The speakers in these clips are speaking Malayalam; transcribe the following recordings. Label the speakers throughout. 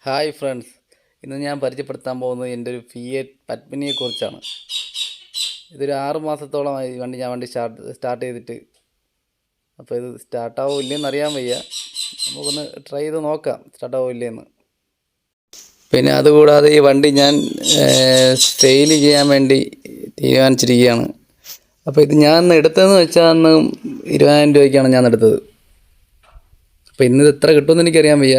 Speaker 1: ഹായ് ഫ്രണ്ട്സ്, ഇന്ന് ഞാൻ പരിചയപ്പെടുത്താൻ പോകുന്നത് എൻ്റെ ഒരു ഫിയറ്റ് പത്മിനിയെക്കുറിച്ചാണ്. ഇതൊരു 6 മാസത്തോളമായി വണ്ടി സ്റ്റാർട്ട് ചെയ്തിട്ട്. അപ്പോൾ ഇത് സ്റ്റാർട്ടാവോ ഇല്ലയെന്ന് അറിയാൻ വയ്യ. നമുക്കൊന്ന് ട്രൈ ചെയ്ത് നോക്കാം സ്റ്റാർട്ടാവോ ഇല്ലയെന്ന്. പിന്നെ അതുകൂടാതെ ഈ വണ്ടി ഞാൻ സെയിൽ ചെയ്യാൻ വേണ്ടി തീരുമാനിച്ചിരിക്കുകയാണ്. അപ്പോൾ ഇത് ഞാൻ എടുത്തതെന്ന് വെച്ചാൽ അന്ന് 20,000 രൂപയ്ക്കാണ് ഞാൻ എടുത്തത്. അപ്പോൾ ഇന്നിത് എത്ര കിട്ടുമെന്ന് എനിക്കറിയാൻ വയ്യ.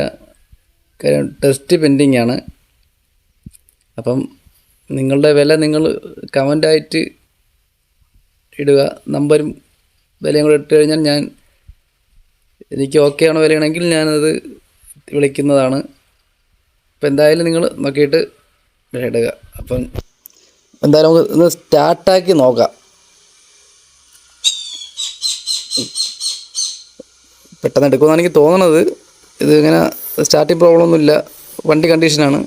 Speaker 1: ടെസ്റ്റ് പെൻഡിങ് ആണ്. അപ്പം നിങ്ങളുടെ വില നിങ്ങൾ കമൻ്റായിട്ട് ഇടുക. നമ്പരും വിലയും കൂടെ ഇട്ട് കഴിഞ്ഞാൽ എനിക്ക് ഓക്കെ ആണോ വിലയാണെങ്കിൽ ഞാനത് വിളിക്കുന്നതാണ്. അപ്പം എന്തായാലും നിങ്ങൾ നോക്കിയിട്ട് ഇടുക. അപ്പം എന്തായാലും നമുക്ക് ഒന്ന് സ്റ്റാർട്ടാക്കി നോക്കാം. പെട്ടെന്ന് എടുക്കുമെന്നാണ് എനിക്ക് തോന്നണത്. ഇത് ഇങ്ങനെ സ്റ്റാർട്ടിങ് പ്രോബ്ലം ഒന്നുമില്ല, വണ്ടി കണ്ടീഷനാണ്.